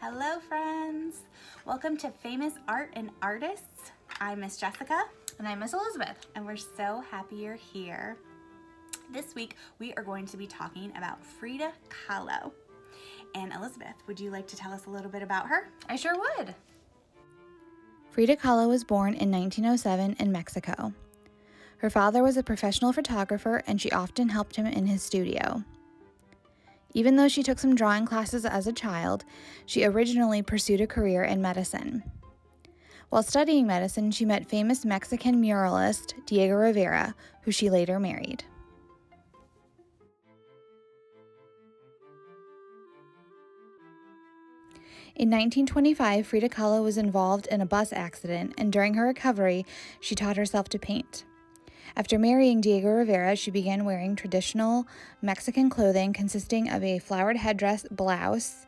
Hello friends! Welcome to Famous Art and Artists. I'm Miss Jessica. And I'm Miss Elizabeth. And we're so happy you're here. This week we are going to be talking about Frida Kahlo. And Elizabeth, would you like to tell us a little bit about her? I sure would. Frida Kahlo was born in 1907 in Mexico. Her father was a professional photographer and she often helped him in his studio. Even though she took some drawing classes as a child, she originally pursued a career in medicine. While studying medicine, she met famous Mexican muralist Diego Rivera, who she later married. In 1925, Frida Kahlo was involved in a bus accident, and during her recovery, she taught herself to paint. After marrying Diego Rivera, she began wearing traditional Mexican clothing consisting of a flowered headdress, blouse,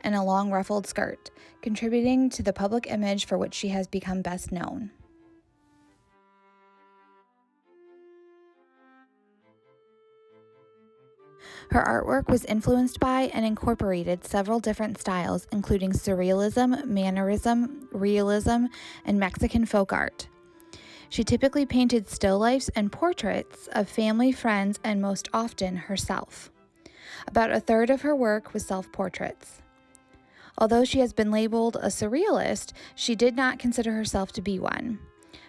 and a long ruffled skirt, contributing to the public image for which she has become best known. Her artwork was influenced by and incorporated several different styles, including surrealism, mannerism, realism, and Mexican folk art. She typically painted still lifes and portraits of family, friends, and most often herself. About a third of her work was self-portraits. Although she has been labeled a surrealist, she did not consider herself to be one.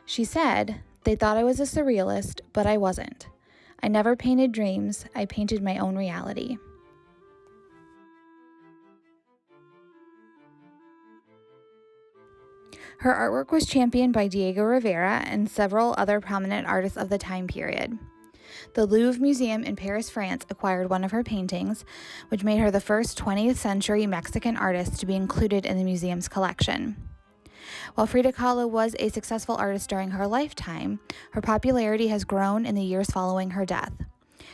She said, "They thought I was a surrealist, but I wasn't. I never painted dreams, I painted my own reality." Her artwork was championed by Diego Rivera and several other prominent artists of the time period. The Louvre Museum in Paris, France, acquired one of her paintings, which made her the first 20th century Mexican artist to be included in the museum's collection. While Frida Kahlo was a successful artist during her lifetime, her popularity has grown in the years following her death.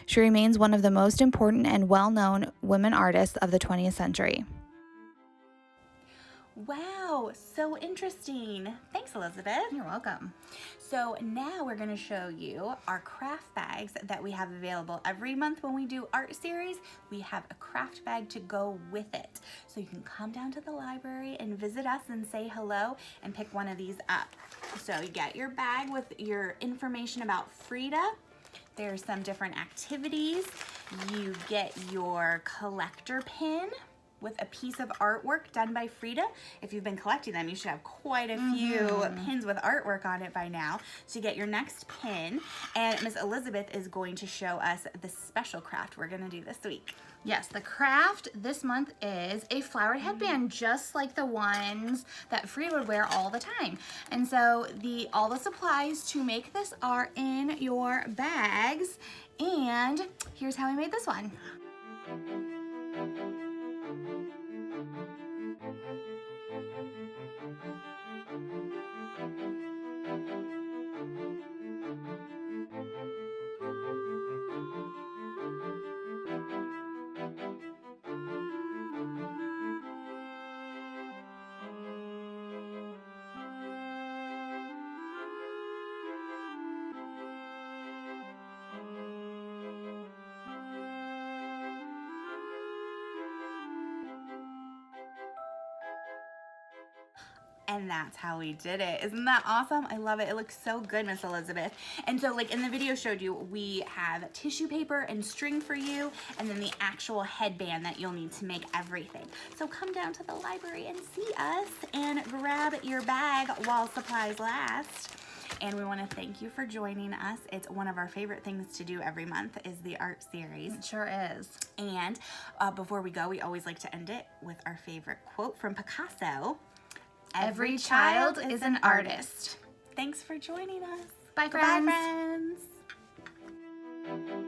She remains one of the most important and well-known women artists of the 20th century. Wow, so interesting. Thanks, Elizabeth. You're welcome. So now we're going to show you our craft bags that we have available. Every month when we do art series, we have a craft bag to go with it. So you can come down to the library and visit us and say hello and pick one of these up. So you get your bag with your information about Frida. There's some different activities. You get your collector pin with a piece of artwork done by Frida. If you've been collecting them, you should have quite a few pins with artwork on it by now. So you get your next pin, and Miss Elizabeth is going to show us the special craft we're gonna do this week. Yes, the craft this month is a flowered headband, just like the ones that Frida would wear all the time. And so all the supplies to make this are in your bags. And here's how we made this one. And that's how we did it. Isn't that awesome? I love it. It looks so good, Miss Elizabeth. And so like in the video showed you, we have tissue paper and string for you, and then the actual headband that you'll need to make everything. So come down to the library and see us and grab your bag while supplies last. And we want to thank you for joining us. It's one of our favorite things to do every month is the art series. It sure is. And before we go, we always like to end it with our favorite quote from Picasso. Every child is an artist. Thanks for joining us. Bye, friends. Bye, friends.